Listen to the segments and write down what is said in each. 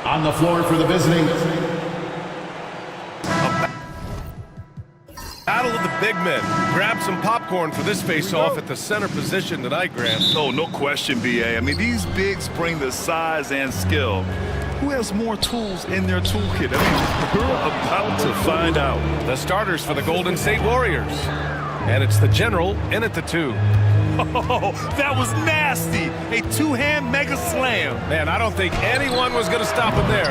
On the floor for the visiting. Battle of the big men. Grab some popcorn for this face-off at the center position tonight, Grant. Oh, no question, B.A. I mean, these bigs bring the size and skill. Who has more tools in their toolkit? I mean, we're about to find out. The starters for the Golden State Warriors. And it's the General in at the 2. Oh, that was nasty. A two-hand mega slam. Man, I don't think anyone was going to stop him there.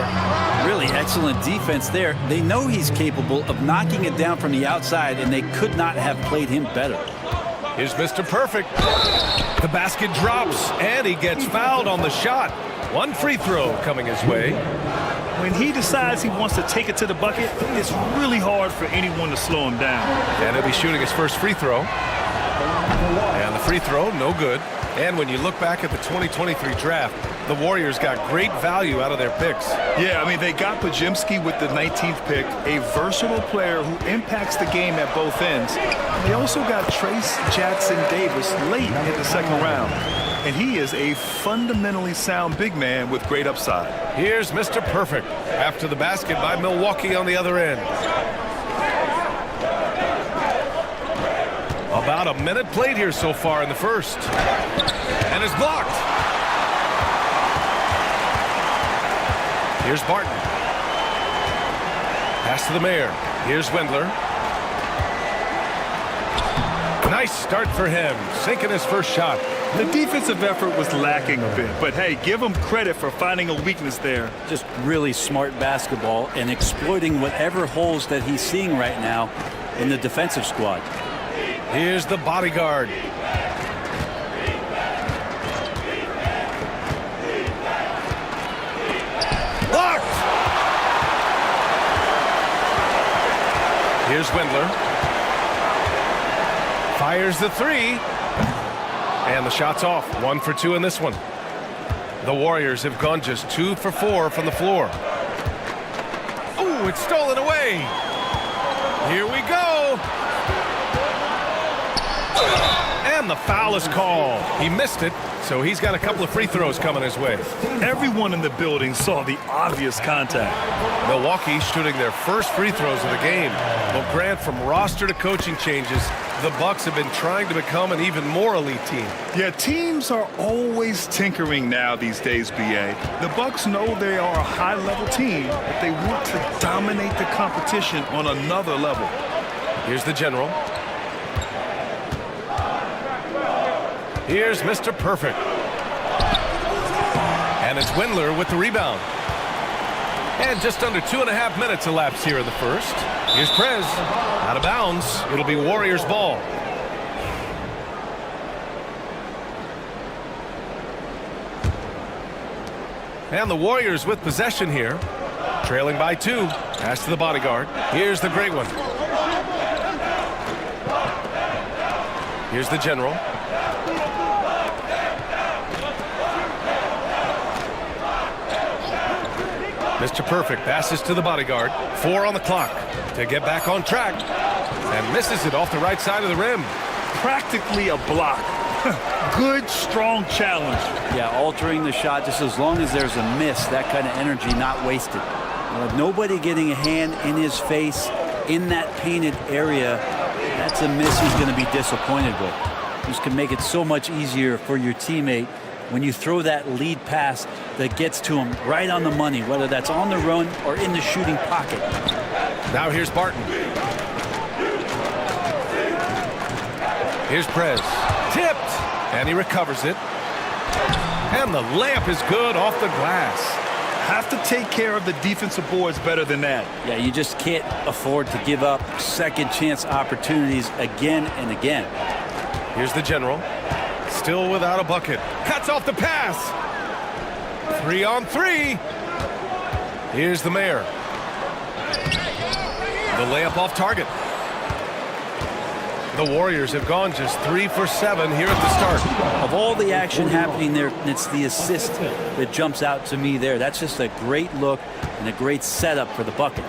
Really excellent defense there. They know he's capable of knocking it down from the outside, and they could not have played him better. Here's Mr. Perfect. The basket drops, and he gets fouled on the shot. One free throw coming his way. When he decides he wants to take it to the bucket, it's really hard for anyone to slow him down. And he'll be shooting his first free throw. And the free throw, no good. And when you look back at the 2023 draft, the Warriors got great value out of their picks. Yeah, I mean, they got Pajimski with the 19th pick, a versatile player who impacts the game at both ends. They also got Trace Jackson Davis late in the second round. And he is a fundamentally sound big man with great upside. Here's Mr. Perfect after the basket by Milwaukee on the other end. About a minute played here so far in the first. And it's blocked. Here's Barton. Pass to the Mayor. Here's Wendler. Nice start for him, sinking his first shot. The defensive effort was lacking a bit, but hey, give him credit for finding a weakness there. Just really smart basketball and exploiting whatever holes that he's seeing right now in the defensive squad. Here's the bodyguard. Blocked! Here's Wendler. Fires the 3. And the shot's off. 1 for 2 in this one. The Warriors have gone just 2 for 4 from the floor. Oh, it's stolen away. Here we go. And the foul is called. He missed it, so he's got a couple of free throws coming his way. Everyone in the building saw the obvious contact. Milwaukee shooting their first free throws of the game. Well, Grant, from roster to coaching changes, the Bucks have been trying to become an even more elite team. Yeah, teams are always tinkering now these days, B.A. The Bucks know they are a high-level team, but they want to dominate the competition on another level. Here's the General. Here's Mr. Perfect. And it's Wendler with the rebound. And just under 2.5 minutes elapsed here in the first. Here's Prez. Out of bounds. It'll be Warriors ball. And the Warriors with possession here. Trailing by 2. Pass to the bodyguard. Here's the great one. Here's the General. Mr. Perfect passes to the bodyguard. 4 on the clock to get back on track. And misses it off the right side of the rim. Practically a block. Good, strong challenge. Yeah, altering the shot just as long as there's a miss, that kind of energy not wasted. Nobody getting a hand in his face in that painted area, that's a miss he's going to be disappointed with. This can make it so much easier for your teammate when you throw that lead pass that gets to him right on the money, whether that's on the run or in the shooting pocket. Now here's Barton. Here's Prez. Tipped. And he recovers it. And the layup is good off the glass. Have to take care of the defensive boards better than that. Yeah, you just can't afford to give up second chance opportunities again and again. Here's the General. Still without a bucket. Cuts off the pass. 3 on 3. Here's the Mayor. The layup off target. The Warriors have gone just 3 for 7 here at the start. Of all the action happening there, it's the assist that jumps out to me there. That's just a great look and a great setup for the bucket.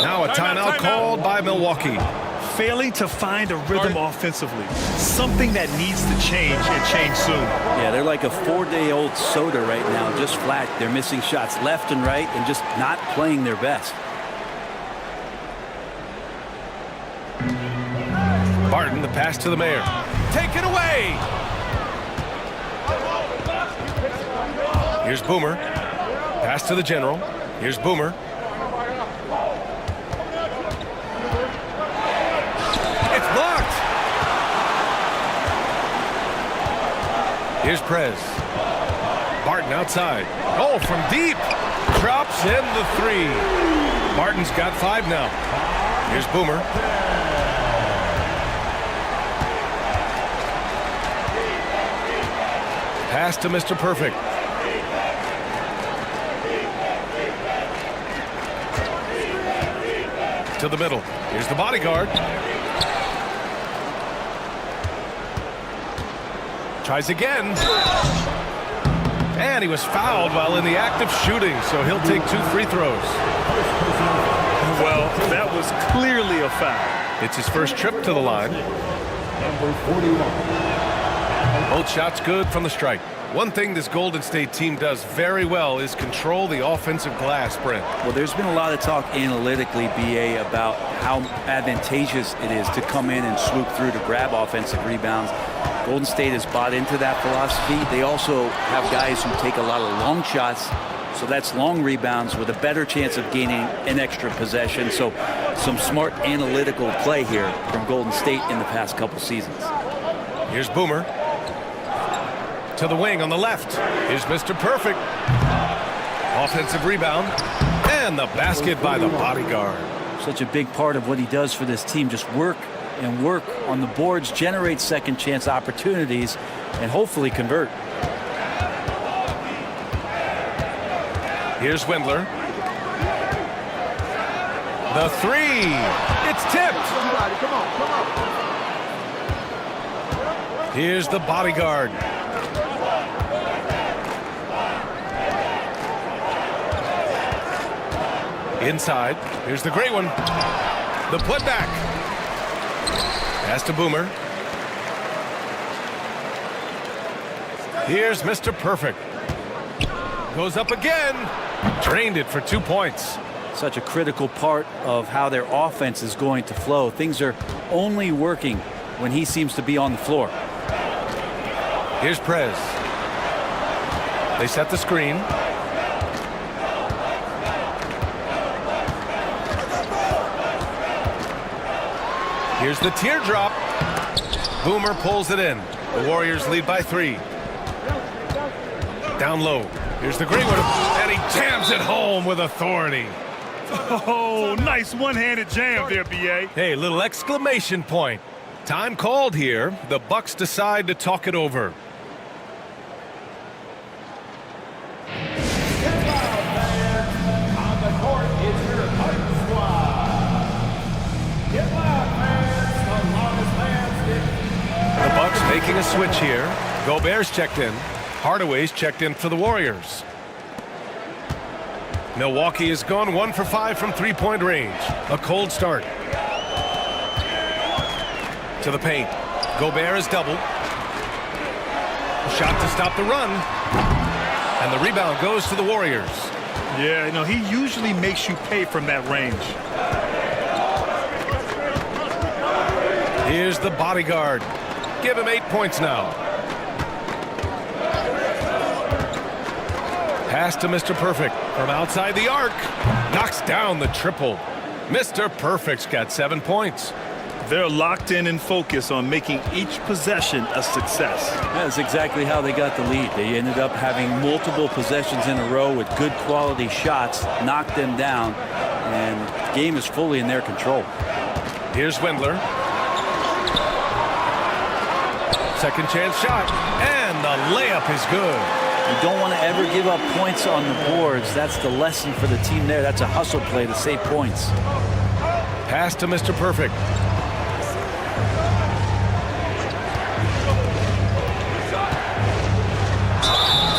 Now a timeout called by Milwaukee. failing to find a rhythm offensively. Something that needs to change and change soon. Yeah, they're like a 4-day-old soda right now, just flat. They're missing shots left and right and just not playing their best. Barton, the pass to the mayor. Take it away! Here's Boomer. Pass to the general. Here's Boomer. It's blocked! Here's Prez. Barton outside. Oh, from deep. Drops in the 3. Barton's got 5 now. Here's Boomer. Pass to Mr. Perfect. To the middle. Here's the bodyguard. Tries again. And he was fouled while in the act of shooting, so he'll take 2 free throws. Well, that was clearly a foul. It's his first trip to the line. Number 41. Both shots good from the strike. One thing this Golden State team does very well is control the offensive glass, Brent. Well, there's been a lot of talk analytically, BA, about how advantageous it is to come in and swoop through to grab offensive rebounds. Golden State has bought into that philosophy. They also have guys who take a lot of long shots, so that's long rebounds with a better chance of gaining an extra possession. So some smart analytical play here from Golden State in the past couple seasons. Here's Boomer. To the wing on the left. Here's Mr. Perfect. Offensive rebound. And the basket by the bodyguard. Such a big part of what he does for this team. Just work and work on the boards, generate second chance opportunities, and hopefully convert. Here's Wendler. The 3. It's tipped. Here's the bodyguard. Inside. Here's the great one. The putback. Pass to Boomer. Here's Mr. Perfect. Goes up again. Drained it for 2 points. Such a critical part of how their offense is going to flow. Things are only working when he seems to be on the floor. Here's Prez. They set the screen. Here's the teardrop. Boomer pulls it in. The Warriors lead by 3. Down low. Here's the great one. And he jams it home with authority. Oh, nice one-handed jam there, B.A. Hey, little exclamation point. Time called here. The Bucks decide to talk it over. On the court is your Heart Squad. Get loud, fans. The loudest fans get. The Bucks making a switch here. Gobert's checked in. Hardaway's checked in for the Warriors. Milwaukee has gone 1 for 5 from three-point range. A cold start. To the paint. Gobert is doubled. Shot to stop the run. And the rebound goes to the Warriors. Yeah, you know, he usually makes you pay from that range. Here's the bodyguard. Give him 8 points now. Pass to Mr. Perfect from outside the arc. Knocks down the triple. Mr. Perfect's got 7 points. They're locked in and focused on making each possession a success. That's exactly how they got the lead. They ended up having multiple possessions in a row with good quality shots, knocked them down, and the game is fully in their control. Here's Wendler. Second chance shot, and the layup is good. You don't want to ever give up points on the boards. That's the lesson for the team there. That's a hustle play to save points. Pass to Mr. Perfect.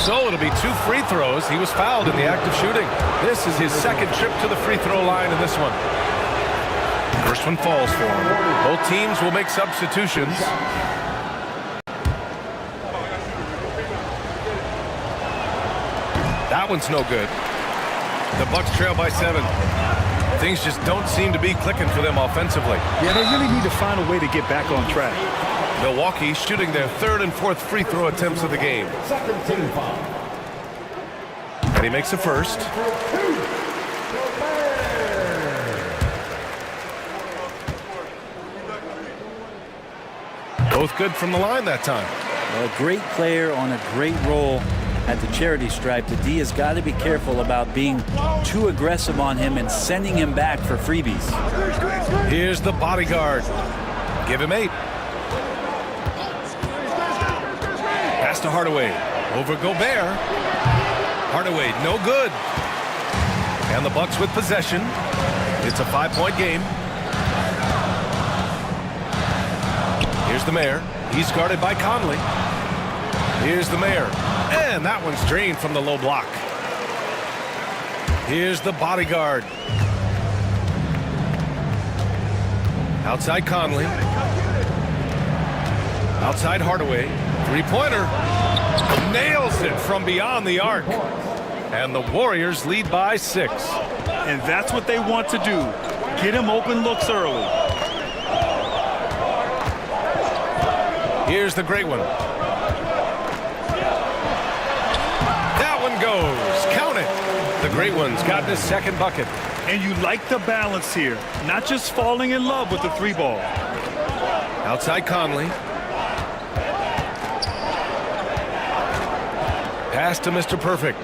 So it'll be 2 free throws. He was fouled in the act of shooting. This is his second trip to the free throw line in this one. First one falls for him. Both teams will make substitutions. That one's no good. The Bucks trail by 7. Things just don't seem to be clicking for them offensively. Yeah, they really need to find a way to get back on track. Milwaukee shooting their 3rd and 4th free throw attempts of the game. Second team foul. And he makes the first. Both good from the line that time. A great player on a great role at the charity stripe. The D has got to be careful about being too aggressive on him and sending him back for freebies. Here's the bodyguard. Give him 8. Pass to Hardaway. Over Gobert. Hardaway, no good. And the Bucks with possession. It's a 5-point game. Here's the mayor. He's guarded by Conley. Here's the mayor. And that one's drained from the low block. Here's the bodyguard. Outside Conley. Outside Hardaway. Three-pointer. Nails it from beyond the arc. And the Warriors lead by 6. And that's what they want to do. Get him open looks early. Here's the great one. That one goes. Count it. The great one's gotten his 2nd bucket. And you like the balance here. Not just falling in love with the 3 ball. Outside Conley. Pass to Mr. Perfect.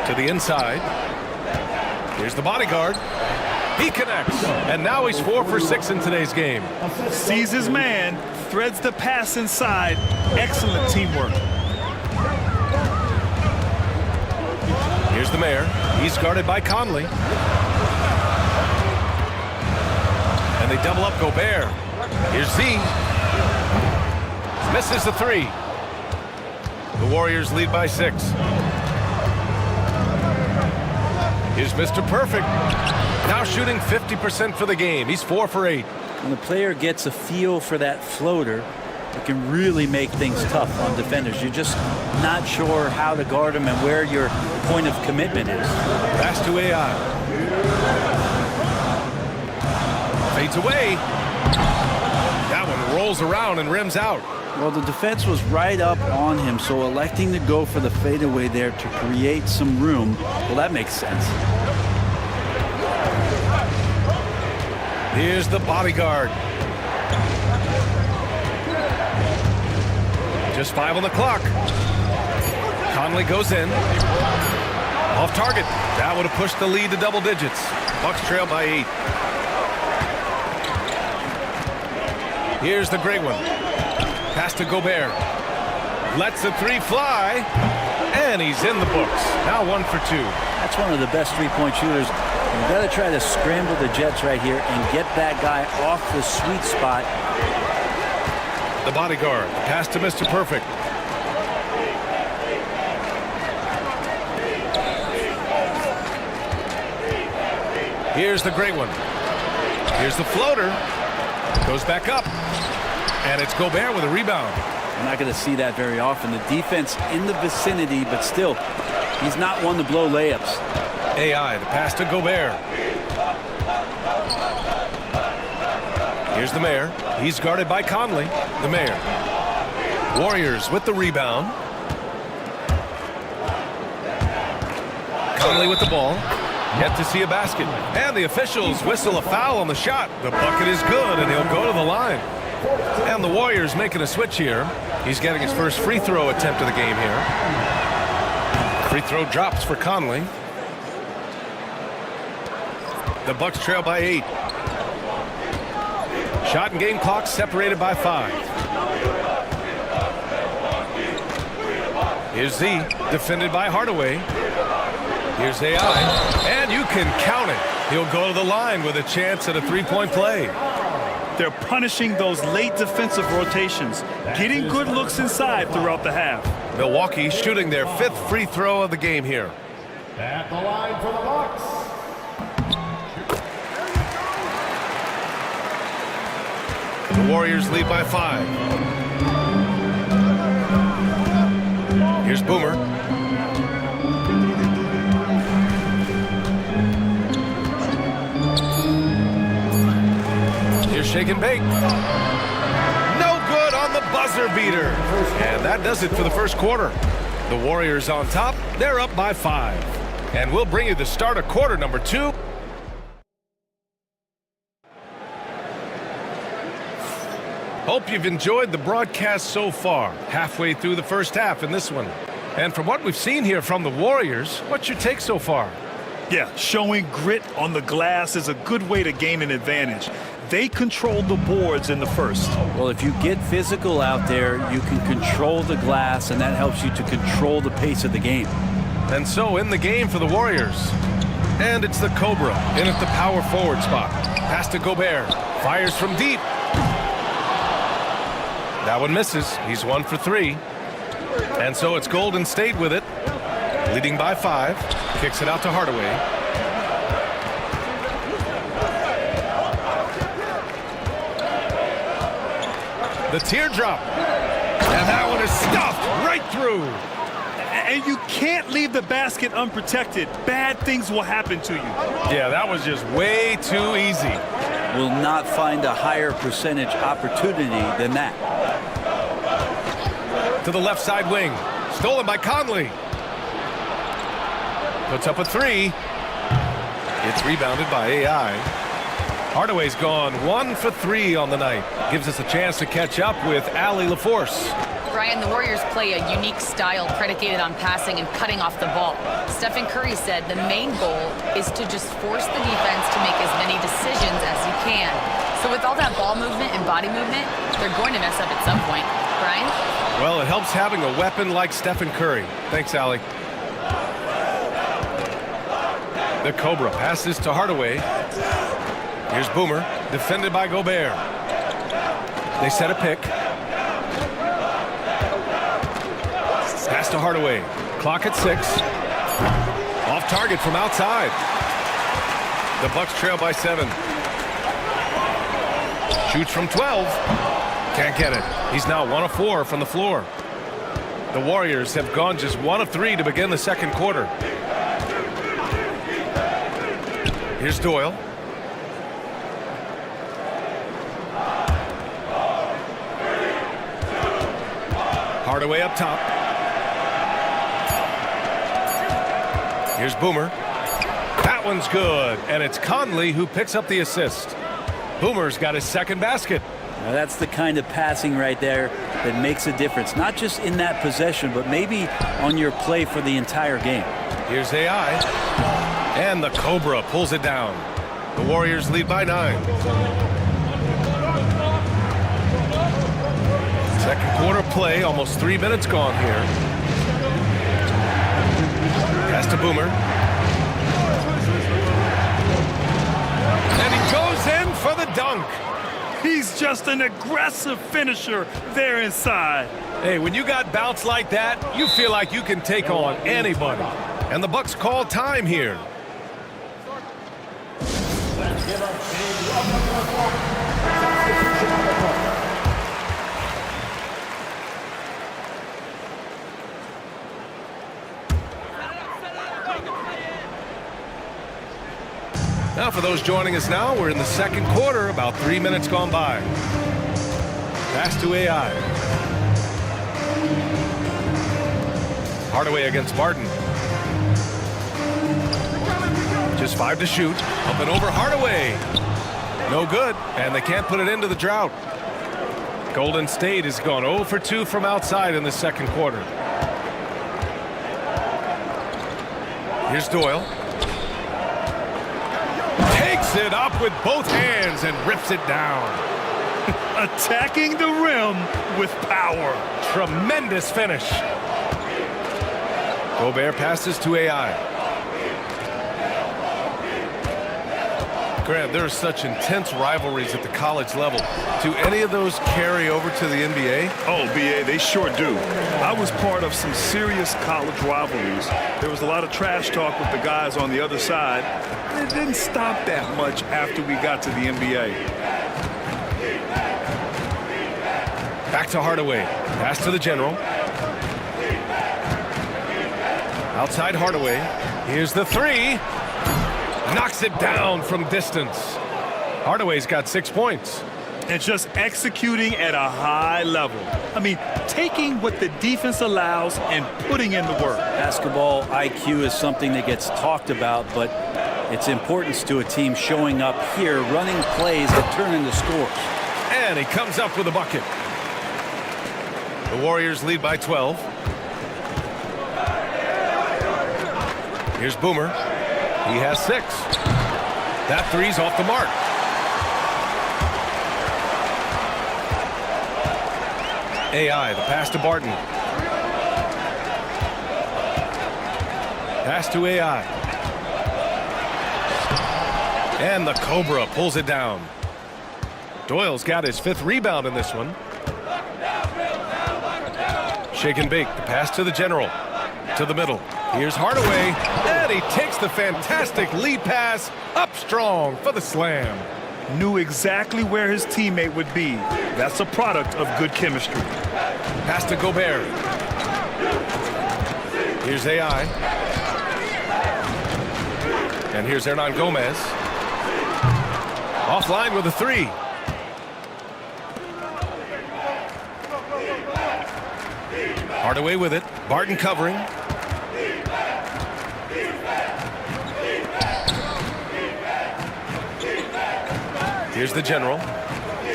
To the inside. Here's the bodyguard. He connects. And now he's 4 for 6 in today's game. Sees his man. Threads the pass inside. Excellent teamwork. Here's the mayor. He's guarded by Conley. And they double up Gobert. Here's Z. Misses the 3. The Warriors lead by 6. Here's Mr. Perfect. Now shooting 50% for the game. He's 4 for 8. When the player gets a feel for that floater, it can really make things tough on defenders. You're just not sure how to guard them and where your point of commitment is. Pass to AI. Fades away. That one rolls around and rims out. Well, the defense was right up on him, so electing to go for the fadeaway there to create some room, well, that makes sense. Here's the bodyguard. Just 5 on the clock. Conley goes in. Off target. That would have pushed the lead to double digits. Bucks trail by 8. Here's the great one. Pass to Gobert. Lets the 3 fly. And he's in the books. Now 1 for 2. That's one of the best three-point shooters. You've got to try to scramble the Jets right here and get that guy off the sweet spot. The bodyguard. Pass to Mr. Perfect. Here's the great one. Here's the floater. Goes back up. And it's Gobert with a rebound. We're not going to see that very often. The defense in the vicinity, but still, he's not one to blow layups. AI, the pass to Gobert. Here's the mayor. He's guarded by Conley. The mayor. Warriors with the rebound. Conley with the ball. Yet to see a basket. And the officials whistle a foul on the shot. The bucket is good, and he'll go to the line. And the Warriors making a switch here. He's getting his first free throw attempt of the game here. Free throw drops for Conley. The Bucks trail by 8. Shot and game clock separated by 5. Here's Z, defended by Hardaway. Here's AI, and you can count it. He'll go to the line with a chance at a 3-point play. They're punishing those late defensive rotations, getting good looks inside throughout the half. Milwaukee shooting their 5th free throw of the game here. At the line for the Bucks, The Warriors lead by 5. Here's Boomer. Here's Shake and Bake. No good on the buzzer beater. And that does it for the first quarter. The Warriors on top. They're up by 5. And we'll bring you the start of quarter number 2. Hope you've enjoyed the broadcast so far. Halfway through the first half in this one. And from what we've seen here from the Warriors, what's your take so far? Yeah, showing grit on the glass is a good way to gain an advantage. They controlled the boards in the first. Well, if you get physical out there, you can control the glass, and that helps you to control the pace of the game. And so in the game for the Warriors. And it's the Cobra in at the power forward spot. Pass to Gobert. Fires from deep. That one misses. He's 1 for 3. And so it's Golden State with it. Leading by 5. Kicks it out to Hardaway. The teardrop. And that one is stuffed right through. And you can't leave the basket unprotected. Bad things will happen to you. Yeah, that was just way too easy. Will not find a higher percentage opportunity than that. To the left side wing. Stolen by Conley. Puts up a 3. It's rebounded by AI. Hardaway's gone 1 for 3 on the night. Gives us a chance to catch up with Allie LaForce. Brian, the Warriors play a unique style predicated on passing and cutting off the ball. Stephen Curry said the main goal is to just force the defense to make as many decisions as you can. So with all that ball movement and body movement, they're going to mess up at some point. Brian? Well, it helps having a weapon like Stephen Curry. Thanks, Allie. The Cobra passes to Hardaway. Here's Boomer, defended by Gobert. They set a pick. Pass to Hardaway. Clock at 6. Off target from outside. The Bucks trail by 7. Shoots from 12. Can't get it. He's now 1 of 4 from the floor. The Warriors have gone just 1 of 3 to begin the second quarter. Here's Doyle. Hardaway up top. Here's Boomer. That one's good, and it's Conley who picks up the assist. Boomer's got his second basket. Now that's the kind of passing right there that makes a difference, not just in that possession, but maybe on your play for the entire game. Here's AI, and the Cobra pulls it down. The Warriors lead by 9. Second quarter play, almost 3 minutes gone here. Pass to Boomer. And he goes in for the dunk. He's just an aggressive finisher there inside. Hey, when you got bounce like that, you feel like you can take on anybody. And the Bucks call time here. Now for those joining us now, we're in the second quarter, about 3 minutes gone by. Pass to AI. Hardaway against Barton. Just 5 to shoot. Up and over Hardaway. No good, and they can't put it into the drought. Golden State has gone 0 for 2 from outside in the second quarter. Here's Doyle. Takes it up with both hands and rips it down. Attacking the rim with power. Tremendous finish. Gobert passes to AI. Grant, there are such intense rivalries at the college level. Do any of those carry over to the NBA? Oh, BA, they sure do. I was part of some serious college rivalries. There was a lot of trash talk with the guys on the other side. It didn't stop that much after we got to the NBA. Back to Hardaway. Pass to the general. Outside Hardaway. Here's the three. Knocks it down from distance. Hardaway's got 6 points. And just executing at a high level. I mean, taking what the defense allows and putting in the work. Basketball IQ is something that gets talked about, but its importance to a team showing up here, running plays that turn into scores. And he comes up with a bucket. The Warriors lead by 12. Here's Boomer. He has 6. That three's off the mark. AI, the pass to Barton. Pass to AI. And the Cobra pulls it down. Doyle's got his 5th rebound in this one. Shake and bake, the pass to the general. To the middle. Here's Hardaway. And he takes the fantastic lead pass up strong for the slam. Knew exactly where his teammate would be. That's a product of good chemistry. Pass to Gobert. Here's AI. And here's Hernan Gomez. Offline with a three. Hardaway with it. Barton covering. Here's the general.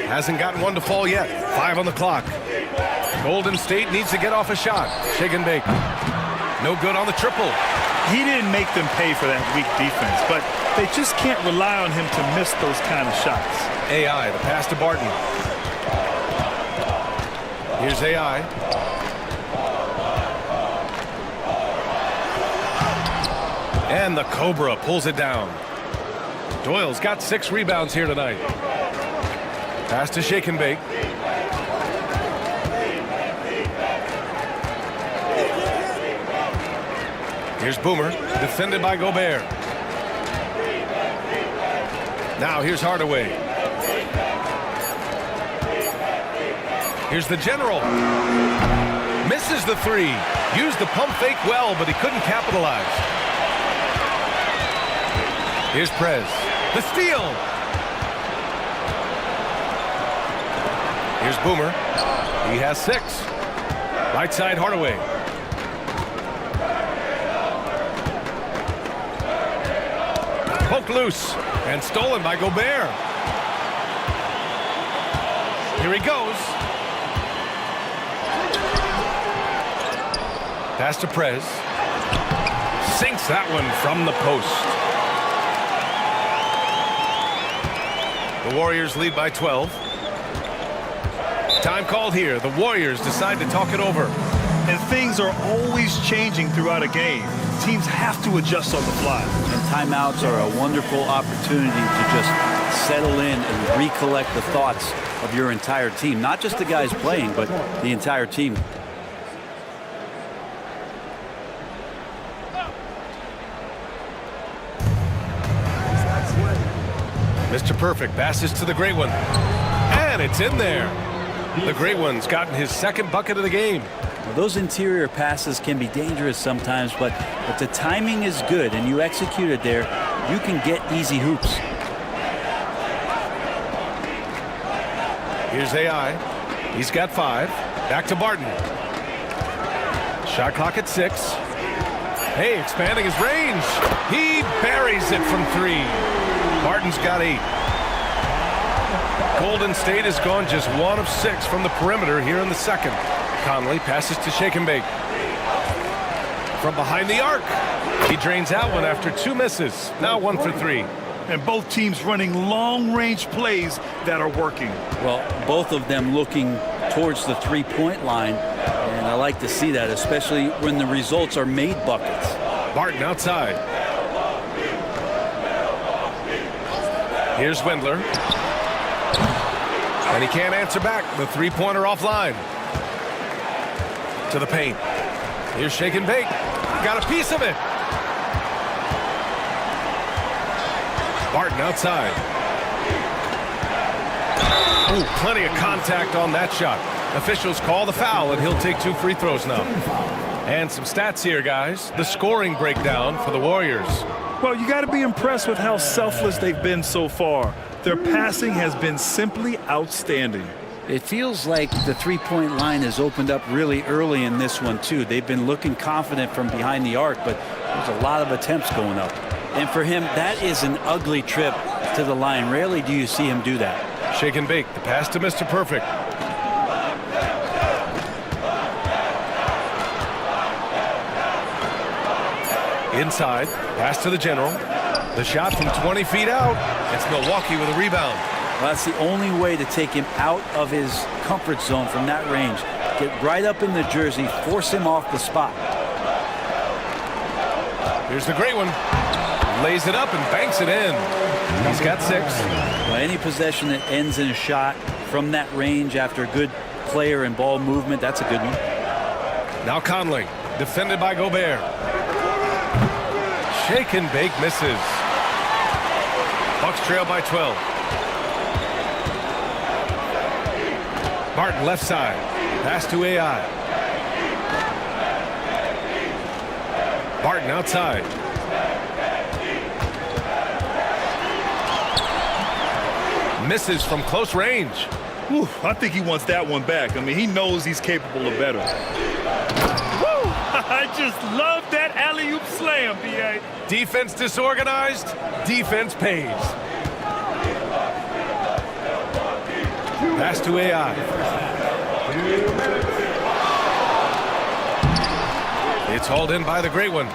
Hasn't gotten one to fall yet. 5 on the clock. Golden State needs to get off a shot. Shake and bake. No good on the triple. He didn't make them pay for that weak defense, but they just can't rely on him to miss those kind of shots. AI, the pass to Barton. Here's AI. And the Cobra pulls it down. Doyle's got 6 rebounds here tonight. Pass to Shake and Bake. Here's Boomer, defended by Gobert. Now here's Hardaway. Here's the general. Misses the three. Used the pump fake well, but he couldn't capitalize. Here's Prez. The steal. Here's Boomer. He has 6. Right side Hardaway. Poked loose and stolen by Gobert. Here he goes. Pass to Prez. Sinks that one from the post. The Warriors lead by 12. Time called here. The Warriors decide to talk it over. And things are always changing throughout a game. Teams have to adjust on the fly. And timeouts are a wonderful opportunity to just settle in and recollect the thoughts of your entire team. Not just the guys playing, but the entire team. Mr. Perfect passes to the Great One. And it's in there. The Great One's gotten his 2nd bucket of the game. Well, those interior passes can be dangerous sometimes, but if the timing is good and you execute it there, you can get easy hoops. Here's AI. He's got 5. Back to Barton. Shot clock at 6. Hey, expanding his range. He buries it from 3. Barton's got 8. Golden State has gone just 1 of 6 from the perimeter here in the 2nd. Conley passes to Shake and Bake. From behind the arc. He drains out one after 2 misses. Now 1 for 3. And both teams running long-range plays that are working. Well, both of them looking towards the three-point line. And I like to see that, especially when the results are made buckets. Barton outside. Here's Wendler. And he can't answer back. The three-pointer offline. To the paint. Here's Shake and Bake. Got a piece of it. Barton outside. Ooh, plenty of contact on that shot. Officials call the foul, and he'll take 2 free throws now. And some stats here, guys. The scoring breakdown for the Warriors. Well, you got to be impressed with how selfless they've been so far. Their passing has been simply outstanding. It feels like the three-point line has opened up really early in this one, too. They've been looking confident from behind the arc, but there's a lot of attempts going up. And for him, that is an ugly trip to the line. Rarely do you see him do that. Shake and bake. The pass to Mr. Perfect. Inside. Pass to the general. The shot from 20 feet out. It's Milwaukee with a rebound. Well, that's the only way to take him out of his comfort zone from that range. Get right up in the jersey, force him off the spot. Here's the great one. Lays it up and banks it in. He's got 6. Well, any possession that ends in a shot from that range after good player and ball movement, that's a good one. Now Conley, defended by Gobert. Shake and bake misses. Bucks trail by 12. Martin left side. Pass to AI. Barton outside. Misses from close range. Whew, I think he wants that one back. I mean, he knows he's capable of better. Woo! I just love that alley-oop slam, B.A. Defense disorganized. Defense pays. Pass to AI. It's hauled in by the great one.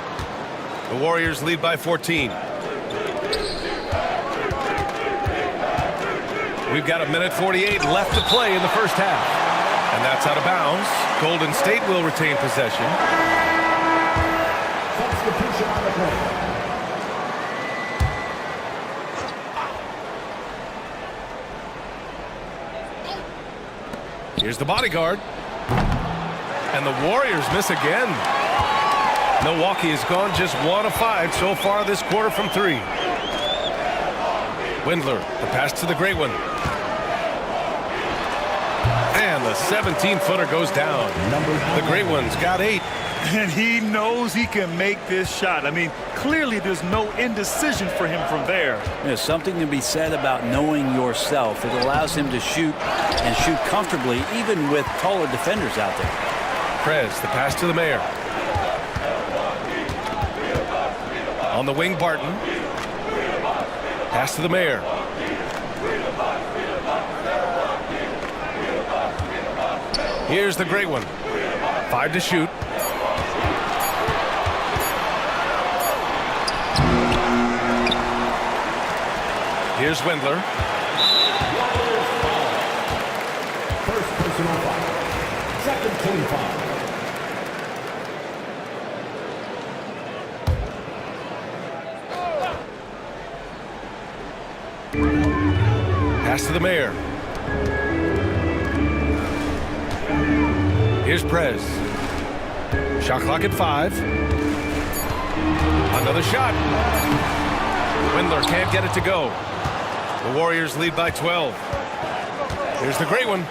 The Warriors lead by 14. We've got 1:48 left to play in the first half. And that's out of bounds. Golden State will retain possession. Substitution on the play. Here's the bodyguard. And the Warriors miss again. Milwaukee has gone just 1 of 5 so far this quarter from 3. Windler, the pass to the great one. And the 17-footer goes down. The great one's got 8. And he knows he can make this shot. I mean, clearly there's no indecision for him from there. There's something to be said about knowing yourself. It allows him to shoot and shoot comfortably, even with taller defenders out there. Prez, the pass to the mayor. On the wing, Barton. Pass to the mayor. Here's the great one. 5 to shoot. Here's Windler. First personal foul. Second team foul. Pass to the mayor. Here's Prez. Shot clock at 5. Another shot. Windler can't get it to go. The Warriors lead by 12. Here's the great one.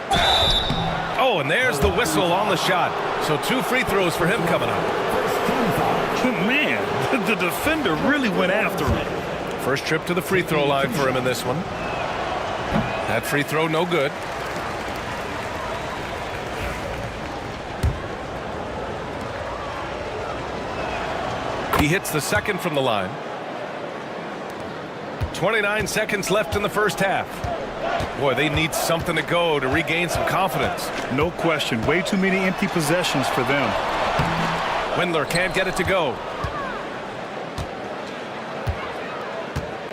Oh, and there's the whistle on the shot. So 2 free throws for him coming up. Man, the defender really went after him. First trip to the free throw line for him in this one. That free throw no good. He hits the second from the line. 29 seconds left in the first half. Boy, they need something to go to regain some confidence. No question. Way too many empty possessions for them. Windler can't get it to go.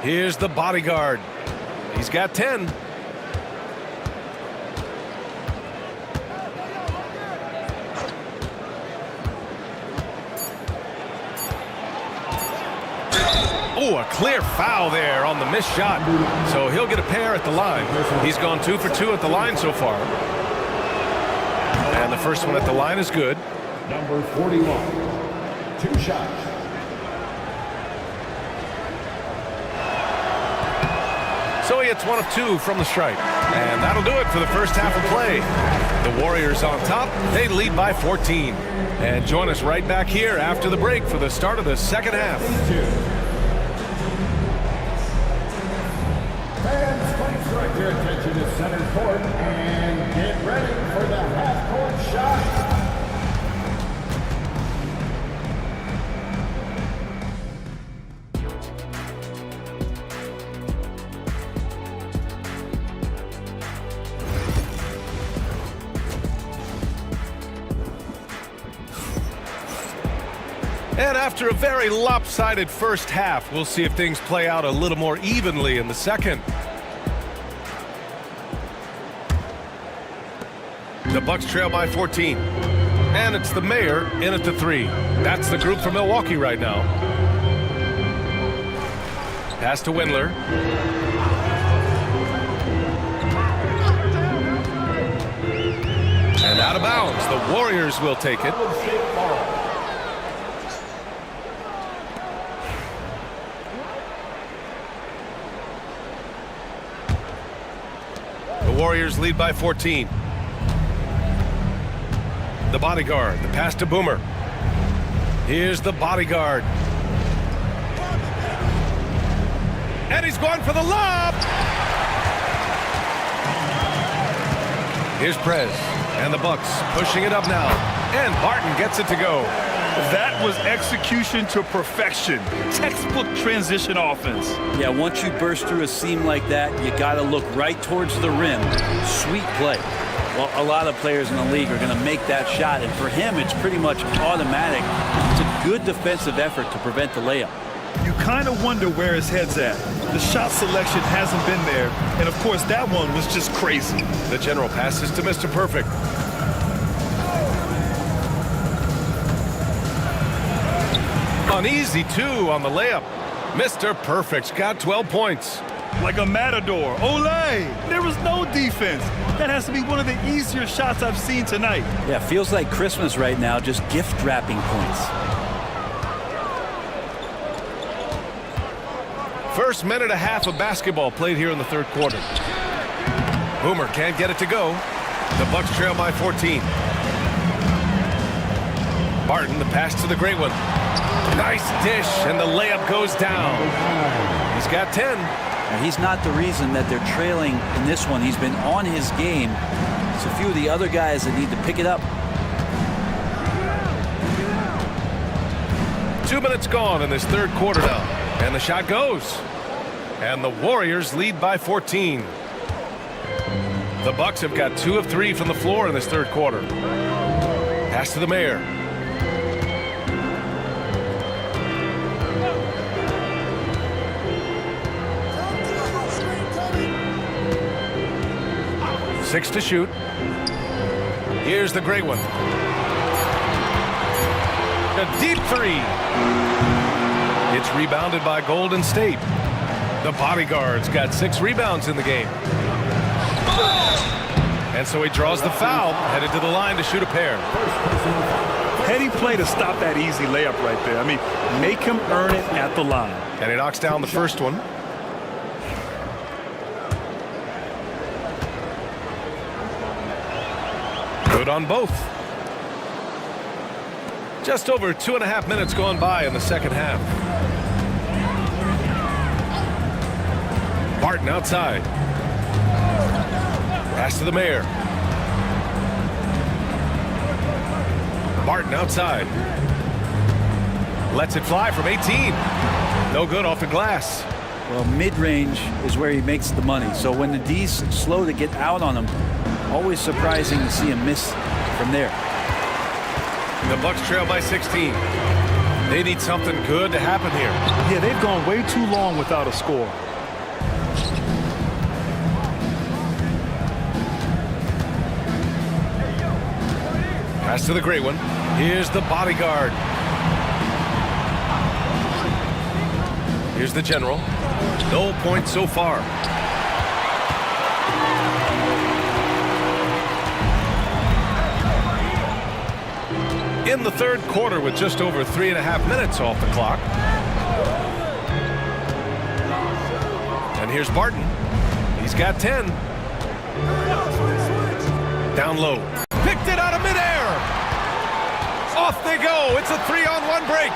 Here's the bodyguard. He's got 10. Oh, a clear foul there on the missed shot. So he'll get a pair at the line. He's gone 2 for 2 at the line so far. And the first one at the line is good. Number 41. 2 shots. So he hits 1 of 2 from the stripe. And that'll do it for the first half of play. The Warriors on top. They lead by 14. And join us right back here after the break for the start of the second half. Fans, please direct your attention to center court and get ready for the half-court shot. And after a very lopsided first half, we'll see if things play out a little more evenly in the second. The Bucks trail by 14. And it's the Mayor in at the 3. That's the group from Milwaukee right now. Pass to Windler. And out of bounds. The Warriors will take it. Warriors lead by 14. The bodyguard, the pass to Boomer. Here's the bodyguard. And he's going for the lob. Here's Prez. And the Bucks pushing it up now. And Barton gets it to go. That was execution to perfection. Textbook transition offense. Yeah, once you burst through a seam like that, you got to look right towards the rim. Sweet play. Well, a lot of players in the league are going to make that shot, and for him, it's pretty much automatic. It's a good defensive effort to prevent the layup. You kind of wonder where his head's at. The shot selection hasn't been there, and of course, that one was just crazy. The general passes to Mr. Perfect. An easy 2 on the layup. Mr. Perfect's got 12 points. Like a matador. Olay! There was no defense. That has to be one of the easier shots I've seen tonight. Yeah, feels like Christmas right now, just gift wrapping points. First minute and a half of basketball played here in the third quarter. Boomer can't get it to go. The Bucks trail by 14. Barton, the pass to the great one. Nice dish, and the layup goes down. He's got 10. Now, he's not the reason that they're trailing in this one. He's been on his game. It's a few of the other guys that need to pick it up. 2 minutes gone in this third quarter now. And the shot goes. And the Warriors lead by 14. The Bucks have got 2 of 3 from the floor in this third quarter. Pass to the Mayor. Six to shoot. Here's the great one. A deep 3. It's rebounded by Golden State. The bodyguard's got 6 rebounds in the game. And so he draws the foul, headed to the line to shoot a pair. Heady play to stop that easy layup right there. I mean, make him earn it at the line. And he knocks down the first one. Good on both. Just over 2.5 minutes gone by in the second half. Barton outside. Pass to the Mayor. Barton outside. Lets it fly from 18. No good off the glass. Well, mid-range is where he makes the money. So when the D's slow to get out on him, always surprising to see him miss from there. The Bucks trail by 16. They need something good to happen here. Yeah, they've gone way too long without a score. Pass to the great one. Here's the bodyguard. Here's the general. No points so far. In the third quarter with just over 3.5 minutes off the clock. And here's Barton. He's got 10. Down low. Picked it out of midair. Off they go. It's a 3-on-1 break.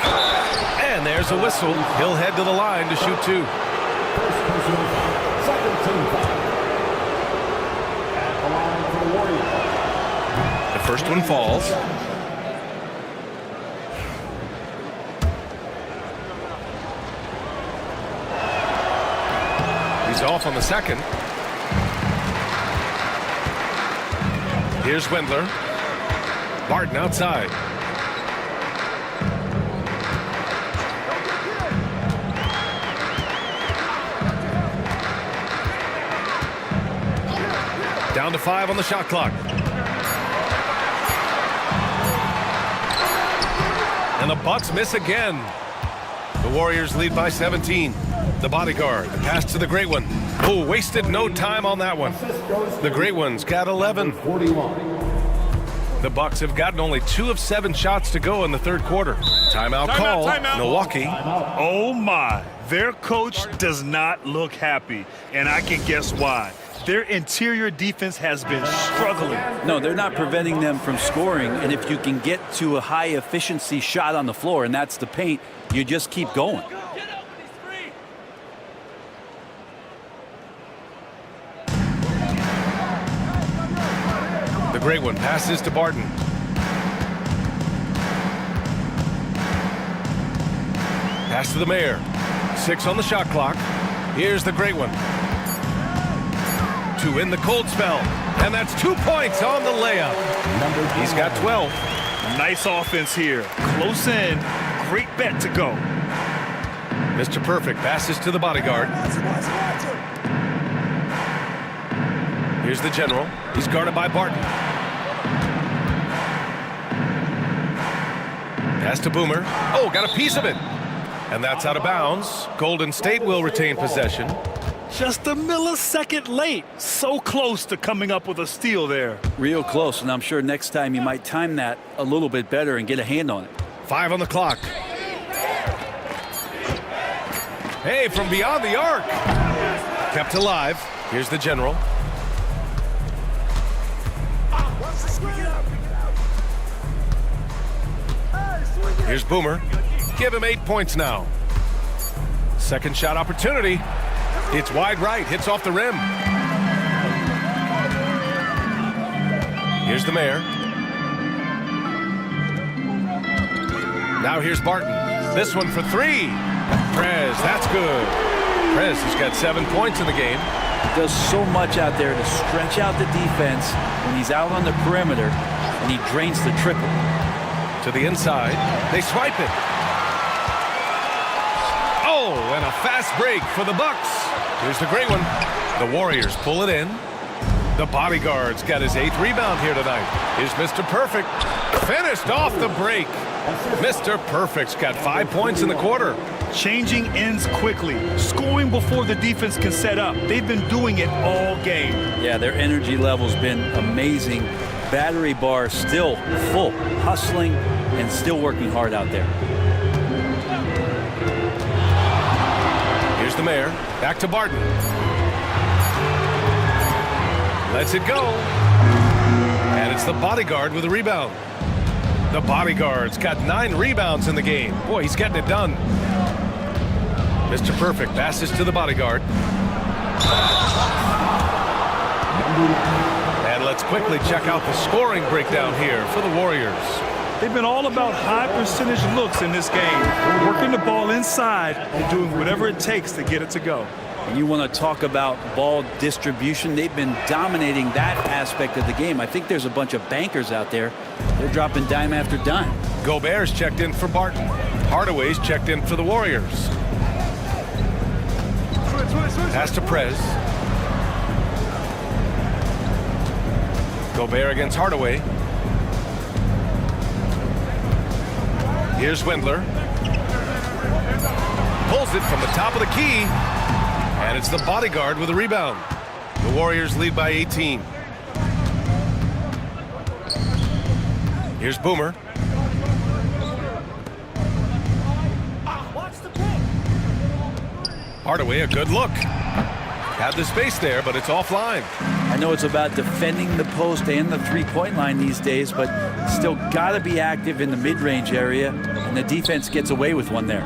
And there's a whistle. He'll head to the line to shoot 2. Second team foul. At the line for the Warriors. The first one falls. He's off on the second. Here's Wendler. Barton outside. Down to 5 on the shot clock. And the Bucks miss again. The Warriors lead by 17. The bodyguard, the pass to the Great One. Oh, wasted no time on that one. The Great One's got 11. 41. The Bucks have gotten only 2 of 7 shots to go in the third quarter. Timeout call. Milwaukee. Oh my, their coach does not look happy, and I can guess why. Their interior defense has been struggling. No, they're not preventing them from scoring, and if you can get to a high-efficiency shot on the floor, and that's the paint, you just keep going. The Great One passes to Barton. Pass to the Mayor. 6 on the shot clock. Here's the Great One. 2 in the cold spell. And that's 2 points on the layup. He's got 12. Nice offense here. Close in. Great bet to go. Mr. Perfect passes to the bodyguard. Here's the general. He's guarded by Barton. Pass to Boomer. Oh, got a piece of it. And that's out of bounds. Golden State will retain possession. Just a millisecond late. So close to coming up with a steal there. Real close, and I'm sure next time you might time that a little bit better and get a hand on it. 5 on the clock. Hey, from beyond the arc. Kept alive. Here's the general. Here's Boomer. Give him 8 points now. Second shot opportunity. It's wide right. Hits off the rim. Here's the Mayor. Now here's Barton. This one for 3. Prez, that's good. Prez has got 7 points in the game. Does so much out there to stretch out the defense when he's out on the perimeter, and he drains the triple. To the inside. They swipe it. Oh, and a fast break for the Bucks. Here's the Great One. The Warriors pull it in. The bodyguard's got his 8th rebound here tonight. Here's Mr. Perfect. Finished off the break. Mr. Perfect's got 5 points in the quarter. Changing ends quickly. Scoring before the defense can set up. They've been doing it all game. Yeah, their energy level's been amazing. Battery bar still full, hustling and still working hard out there. Here's the Mayor. Back to Barton. Lets it go. And it's the bodyguard with a rebound. The bodyguard's got 9 rebounds in the game. Boy, he's getting it done. Mr. Perfect passes to the bodyguard. And let's quickly check out the scoring breakdown here for the Warriors. They've been all about high percentage looks in this game, working the ball inside and doing whatever it takes to get it to go. And you want to talk about ball distribution. They've been dominating that aspect of the game. I think there's a bunch of bankers out there. They're dropping dime after dime. Gobert's checked in for Barton. Hardaway's checked in for the Warriors. Pass to Prez. Gobert against Hardaway. Here's Wendler. Pulls it from the top of the key. And it's the bodyguard with a rebound. The Warriors lead by 18. Here's Boomer. Hardaway, a good look. Had the space there, but it's offline. I know it's about defending the post and the three-point line these days, but still got to be active in the mid-range area, and the defense gets away with one there.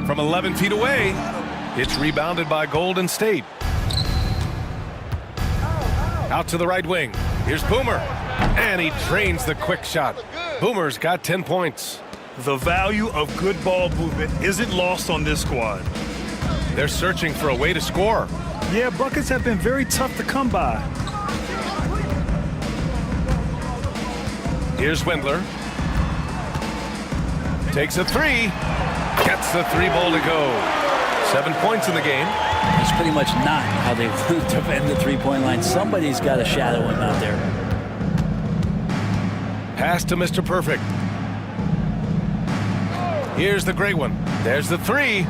From 11 feet away, it's rebounded by Golden State. Out to the right wing. Here's Boomer. And he drains the quick shot. Boomer's got 10 points. The value of good ball movement isn't lost on this squad. They're searching for a way to score. Yeah, buckets have been very tough to come by. Here's Windler. Takes a three. Gets the three ball to go. 7 points in the game. It's pretty much not how they defend the three-point line. Somebody's got to shadow him out there. Pass to Mr. Perfect. Here's the great one. There's the three.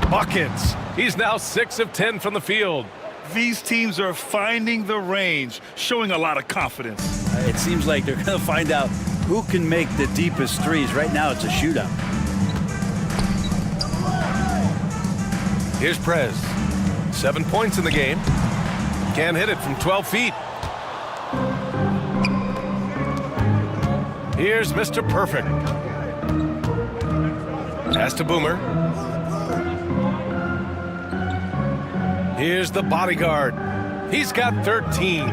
Buckets. He's now 6 of 10 from the field. These teams are finding the range, showing a lot of confidence. It seems like they're going to find out who can make the deepest threes. Right now, it's a shootout. Here's Prez. 7 points in the game. Can't hit it from 12 feet. Here's Mr. Perfect. Pass to Boomer. Here's the bodyguard. He's got 13.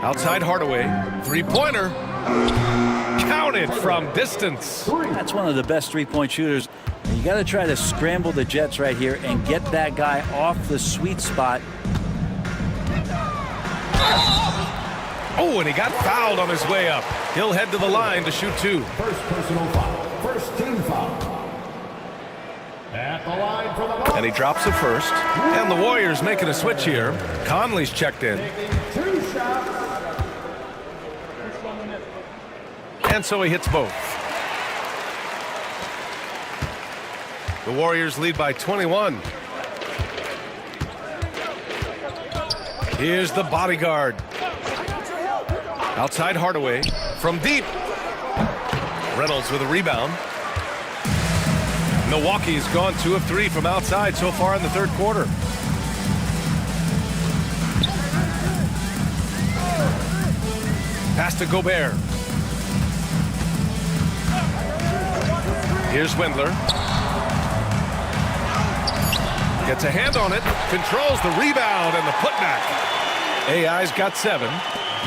Outside Hardaway. Three-pointer. Counted from distance. That's one of the best three-point shooters. You got to try to scramble the Jets right here and get that guy off the sweet spot. Oh, and he got fouled on his way up. He'll head to the line to shoot two. First personal foul. First team foul. At the line for the ball. And he drops it first. And the Warriors making a switch here. Conley's checked in. Two shots. And so he hits both. The Warriors lead by 21. Here's the bodyguard. Outside Hardaway. From deep. Reynolds with a rebound. Milwaukee's gone 2 of 3 from outside so far in the third quarter. Pass to Gobert. Here's Windler. Gets a hand on it. Controls the rebound and the putback. AI's got 7.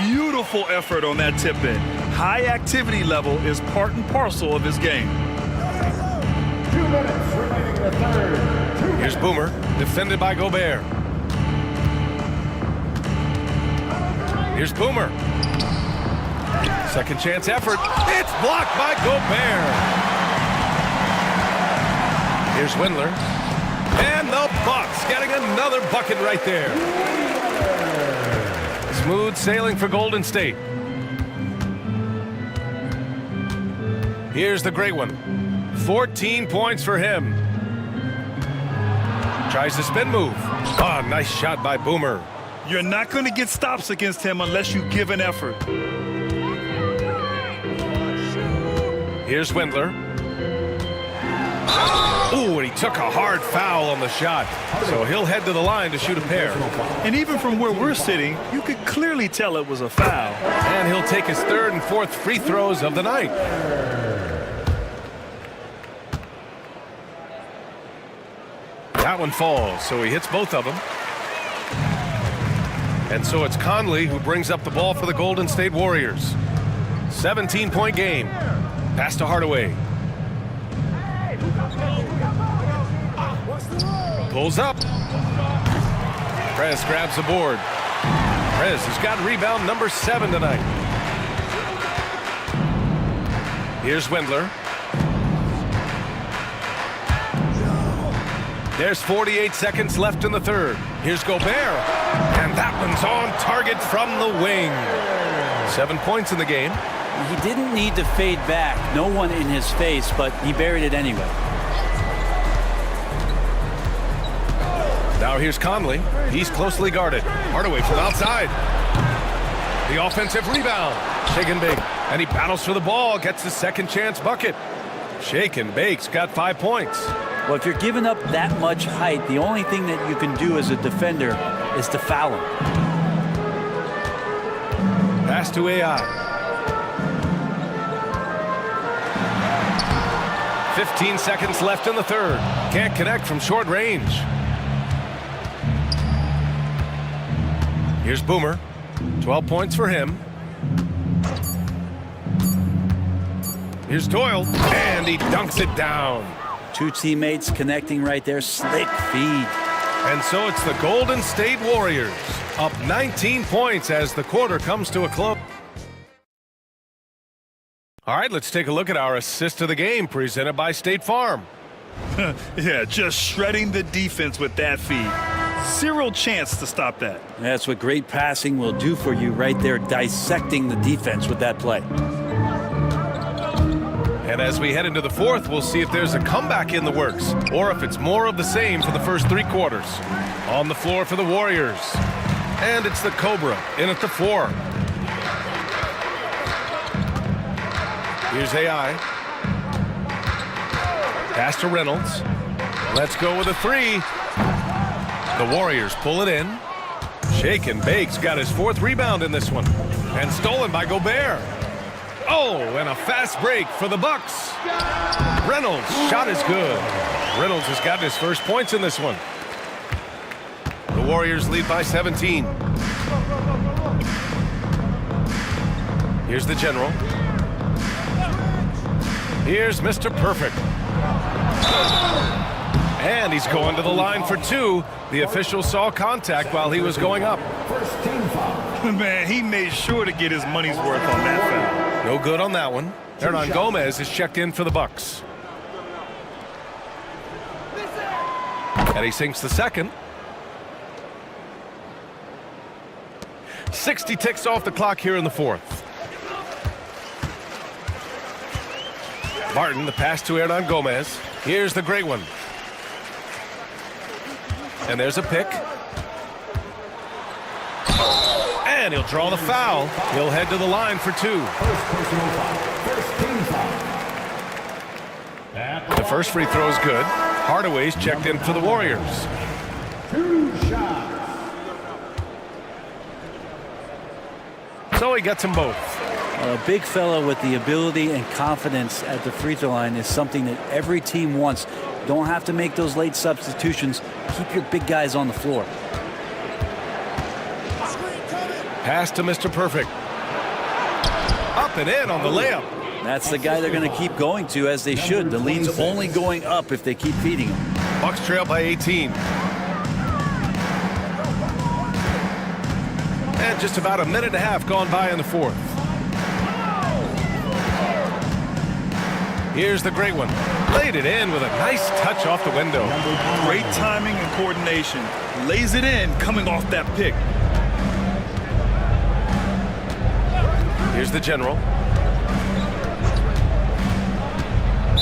Beautiful effort on that tip-in. High activity level is part and parcel of his game. 2 minutes remaining in the third. Here's Boomer, defended by Gobert. Here's Boomer. Second chance effort. It's blocked by Gobert. Here's Windler. And the Bucks getting another bucket right there. Smooth sailing for Golden State. Here's the great one. 14 points for him. Tries the spin move. Oh, nice shot by Boomer. You're not going to get stops against him unless you give an effort. Here's Windler. Ooh, and he took a hard foul on the shot. So he'll head to the line to shoot a pair. And even from where we're sitting, you could clearly tell it was a foul. And he'll take his 3rd and 4th free throws of the night. That one falls, so he hits both of them. And so it's Conley who brings up the ball for the Golden State Warriors. 17-point game. Pass to Hardaway. Pulls up. Prez grabs the board. Prez has got rebound number 7 tonight. Here's Windler. There's 48 seconds left in the third. Here's Gobert. And that one's on target from the wing. 7 points in the game. He didn't need to fade back. No one in his face, but he buried it anyway. Now here's Conley. He's closely guarded. Hardaway from outside. The offensive rebound. Shake and bake. And he battles for the ball. Gets the second chance bucket. Shake and bake's got 5 points. Well, if you're giving up that much height, the only thing that you can do as a defender is to foul him. Pass to AI. 15 seconds left in the third. Can't connect from short range. Here's Boomer. 12 points for him. Here's Doyle, and he dunks it down. Two teammates connecting right there. Slick feed. And so it's the Golden State Warriors up 19 points as the quarter comes to a close. All right, let's take a look at our assist of the game presented by State Farm. Yeah, just shredding the defense with that feed. Zero chance to stop that. That's what great passing will do for you right there, dissecting the defense with that play. And as we head into the fourth, we'll see if there's a comeback in the works or if it's more of the same for the first three quarters. On the floor for the Warriors. And it's the Cobra in at the 4. Here's AI. Pass to Reynolds. Let's go with a 3. The Warriors pull it in. Shake and Bake's got his 4th rebound in this one. And stolen by Gobert. Oh, and a fast break for the Bucks. Reynolds' shot is good. Reynolds has gotten his first points in this one. The Warriors lead by 17. Here's the General. Here's Mr. Perfect. And he's going to the line for 2. The official saw contact while he was going up. First team foul. Man, he made sure to get his money's worth on that foul. No good on that one. Hernan Gomez is checked in for the Bucks. And he sinks the second. 60 ticks off the clock here in the fourth. Martin, the pass to Hernan Gomez. Here's the great one. And there's a pick. And he'll draw the foul. He'll head to the line for 2. First personal foul. First team foul. The first free throw is good. Hardaway's checked in for the Warriors. 2 shots. So he gets them both. A big fella with the ability and confidence at the free throw line is something that every team wants. Don't have to make those late substitutions. Keep your big guys on the floor. Pass to Mr. Perfect. Up and in on the layup. That's the guy they're going to keep going to, as they should. The lead's only going up if they keep feeding him. Bucks trail by 18. And just about a minute and a half gone by in the fourth. Here's the great one. Laid it in with a nice touch off the window. Great timing and coordination. Lays it in coming off that pick. Here's the General.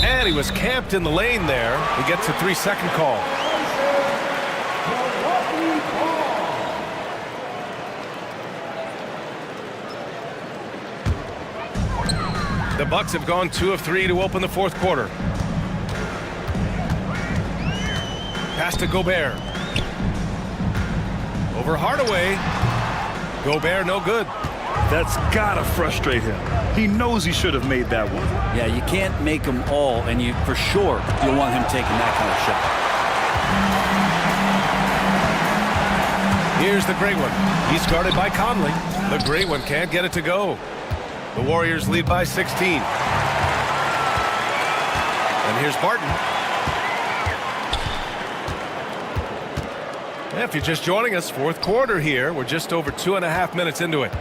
And he was camped in the lane there. He gets a 3-second call. The Bucks have gone 2 of 3 to open the fourth quarter. Pass to Gobert. Over Hardaway. Gobert no good. That's gotta frustrate him. He knows he should have made that one. Yeah, you can't make them all, and you for sure you'll want him taking that kind of shot. Here's the great one. He's guarded by Conley. The great one can't get it to go. The Warriors lead by 16. And here's Barton. If you're just joining us, fourth quarter here. We're just over 2.5 minutes into it.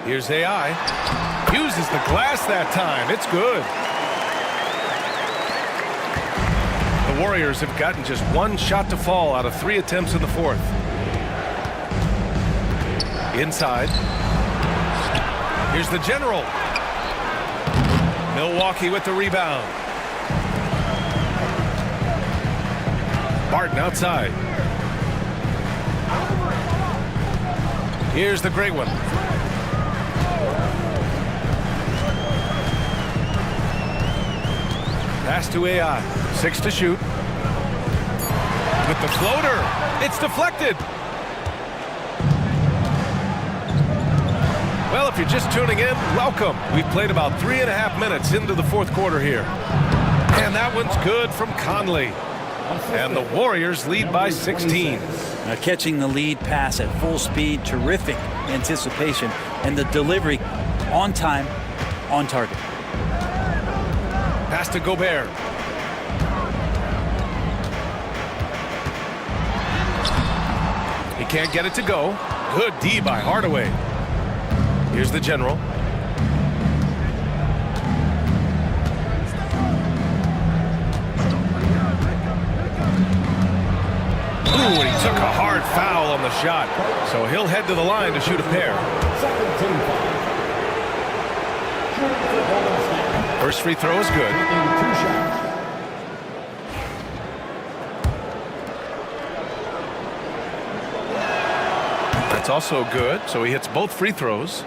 Here's AI. Uses the glass that time. It's good. The Warriors have gotten just 1 shot to fall out of 3 attempts in the fourth. Inside. Here's the General. Milwaukee with the rebound. Barton outside. Here's the great one. Pass to AI. 6 to shoot. with the floater. It's deflected. Well, if you're just tuning in, welcome. We've played about 3.5 minutes into the fourth quarter here. And that one's good from Conley. And the Warriors lead by 16. Now catching the lead pass at full speed, terrific anticipation, and the delivery on time, on target. Pass to Gobert. He can't get it to go. Good D by Hardaway. Here's the general. Ooh, and he took a hard foul on the shot. So he'll head to the line to shoot a pair. Second team foul. First free throw is good. 2 shots. That's also good. So he hits both free throws.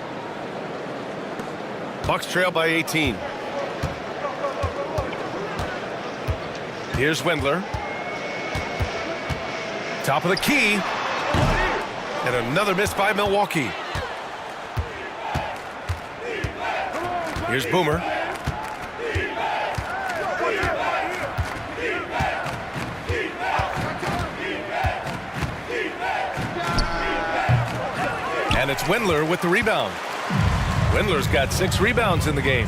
Bucks trail by 18. Here's Wendler. Top of the key. And another miss by Milwaukee. Here's Boomer. And it's Wendler with the rebound. Wendler's got 6 rebounds in the game.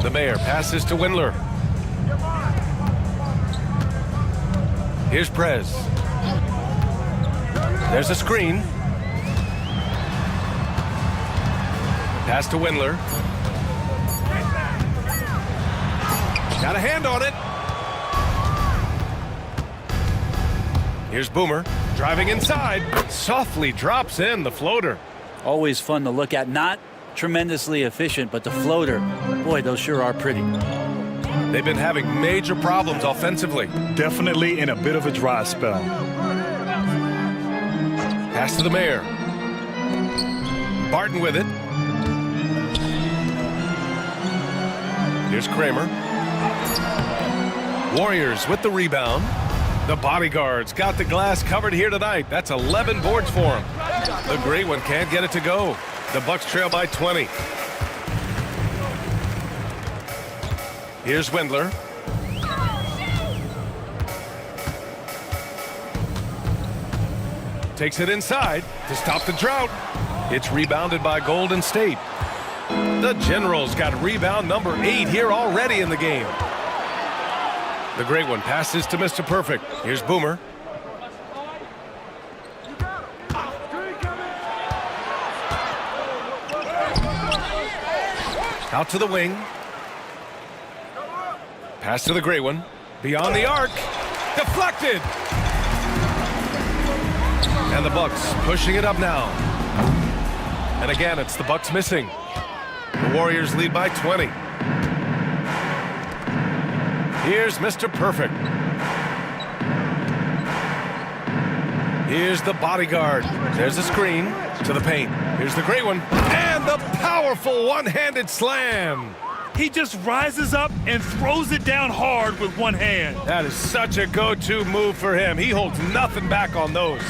The Mayor passes to Wendler. Here's Prez. There's a screen. Pass to Wendler. Got a hand on it. Here's Boomer. Driving inside. Softly drops in the floater. Always fun to look at. Not tremendously efficient, but the floater, boy, those sure are pretty. They've been having major problems offensively. Definitely in a bit of a dry spell. Pass to the Mayor. Barton with it. Here's Kramer. Warriors with the rebound. The bodyguards got the glass covered here tonight. That's 11 boards for him. The great one can't get it to go. The Bucks trail by 20. Here's Wendler. Takes it inside to stop the drought. It's rebounded by Golden State. The Generals got rebound number 8 here already in the game. The great one passes to Mr. Perfect. Here's Boomer. Out to the wing. Pass to the great one. Beyond the arc. Deflected. And the Bucks pushing it up now. And again, it's the Bucks missing. The Warriors lead by 20. Here's Mr. Perfect. Here's the bodyguard. There's the screen to the paint. Here's the great one. And the powerful one-handed slam. He just rises up and throws it down hard with one hand. That is such a go-to move for him. He holds nothing back on those.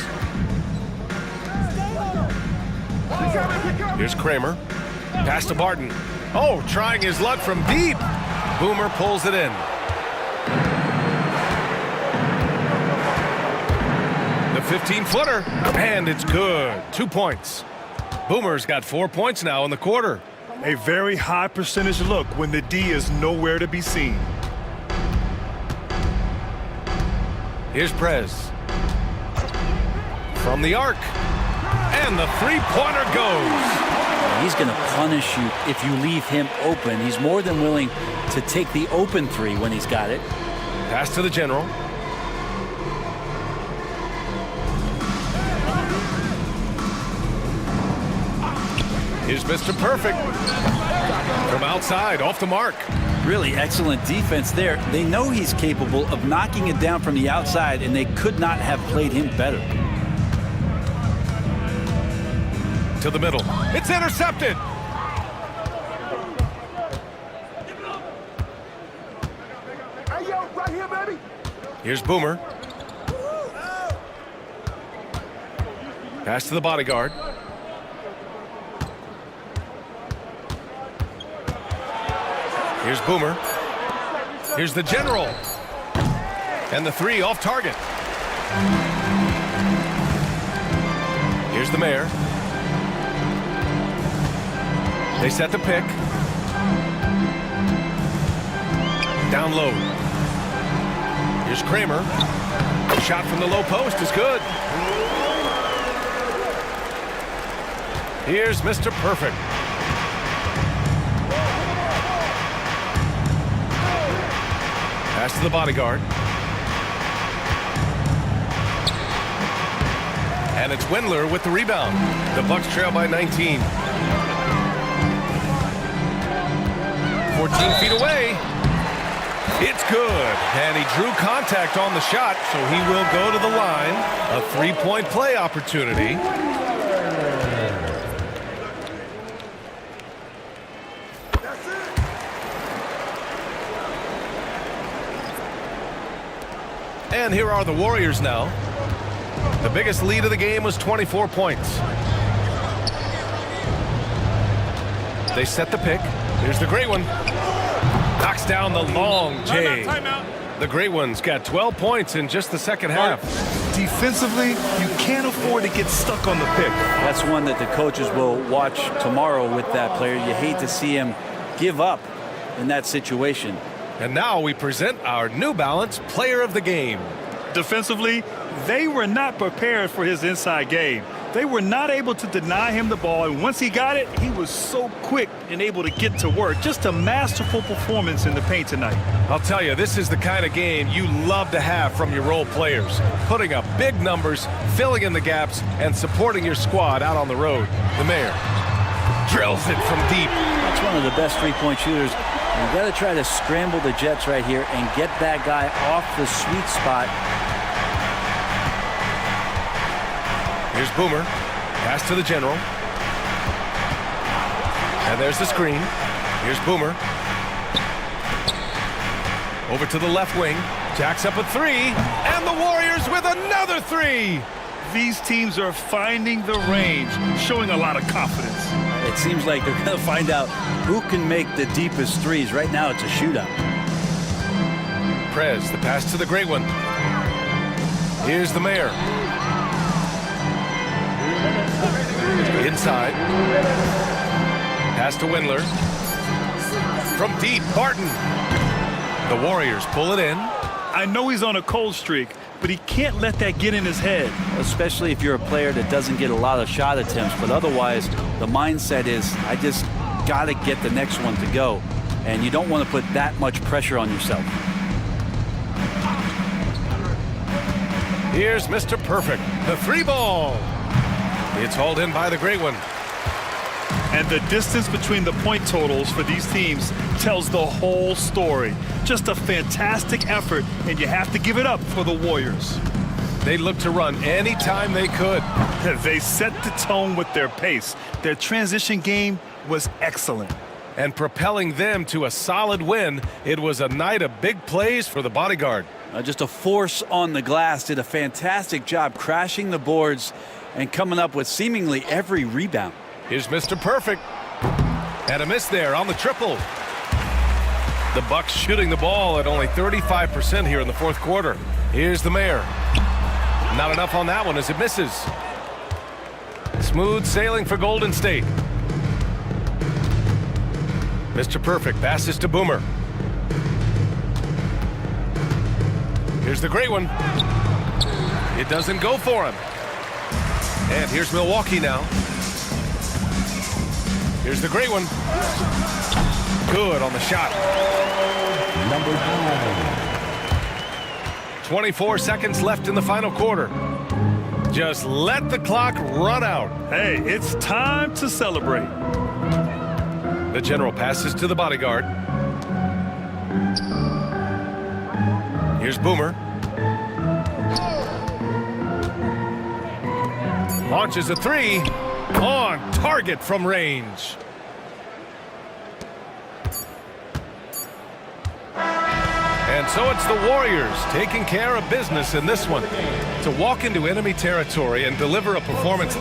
Here's Kramer. Pass to Barton. Oh, trying his luck from deep. Boomer pulls it in. The 15-footer. And it's good. 2 points. Boomer's got 4 points now in the quarter. A very high percentage look when the D is nowhere to be seen. Here's Prez. From the arc. And the three-pointer goes. He's going to punish you if you leave him open. He's more than willing to take the open three when he's got it. Pass to the general. Here's Mr. Perfect. From outside, off the mark. Really excellent defense there. They know he's capable of knocking it down from the outside, and they could not have played him better. To the middle. It's intercepted. Here's Boomer. Pass to the bodyguard. Here's Boomer. Here's the general. And the three off target. Here's the mayor. They set the pick. Down low. Here's Kramer. Shot from the low post is good. Here's Mr. Perfect. Pass to the bodyguard. And it's Windler with the rebound. The Bucks trail by 19. 14 feet away. It's good. And he drew contact on the shot, so he will go to the line. A three-point play opportunity. And here are the Warriors now. The biggest lead of the game was 24 points. They set the pick. Here's the great one. Knocks down the long J. The great one's got 12 points in just the second half. Defensively, you can't afford to get stuck on the pick. That's one that the coaches will watch tomorrow with that player. You hate to see him give up in that situation. And now we present our New Balance Player of the Game. Defensively, they were not prepared for his inside game. They were not able to deny him the ball, and once he got it, he was so quick and able to get to work. Just a masterful performance in the paint tonight. I'll tell you, this is the kind of game you love to have from your role players. Putting up big numbers, filling in the gaps, and supporting your squad out on the road. The mayor drills it from deep. That's one of the best three-point shooters. You got to try to scramble the Jets right here and get that guy off the sweet spot. Here's Boomer. Pass to the general. And there's the screen. Here's Boomer. Over to the left wing. Jacks up a three. And the Warriors with another three. These teams are finding the range, showing a lot of confidence. It seems like they're going to find out who can make the deepest threes. Right now, it's a shootout. Prez, the pass to the great one. Here's the mayor. Inside. Pass to Windler. From deep, Barton. The Warriors pull it in. I know he's on a cold streak, but he can't let that get in his head. Especially if you're a player that doesn't get a lot of shot attempts. But otherwise, the mindset is, I just got to get the next one to go. And you don't want to put that much pressure on yourself. Here's Mr. Perfect. The three ball. It's hauled in by the great one. And the distance between the point totals for these teams tells the whole story. Just a fantastic effort, and you have to give it up for the Warriors. They looked to run anytime they could. They set the tone with their pace. Their transition game was excellent. And propelling them to a solid win, it was a night of big plays for the bodyguard. Just a force on the glass. Did a fantastic job crashing the boards and coming up with seemingly every rebound. Here's Mr. Perfect. And a miss there on the triple. The Bucks shooting the ball at only 35% here in the fourth quarter. Here's the mayor. Not enough on that one as it misses. Smooth sailing for Golden State. Mr. Perfect passes to Boomer. Here's the great one. It doesn't go for him. And here's Milwaukee now. Here's the great one. Good on the shot. Number 9. 24 seconds left in the final quarter. Just let the clock run out. Hey, it's time to celebrate. The general passes to the bodyguard. Here's Boomer. Launches a three. On target from range. And so it's the Warriors taking care of business in this one. To walk into enemy territory and deliver a performance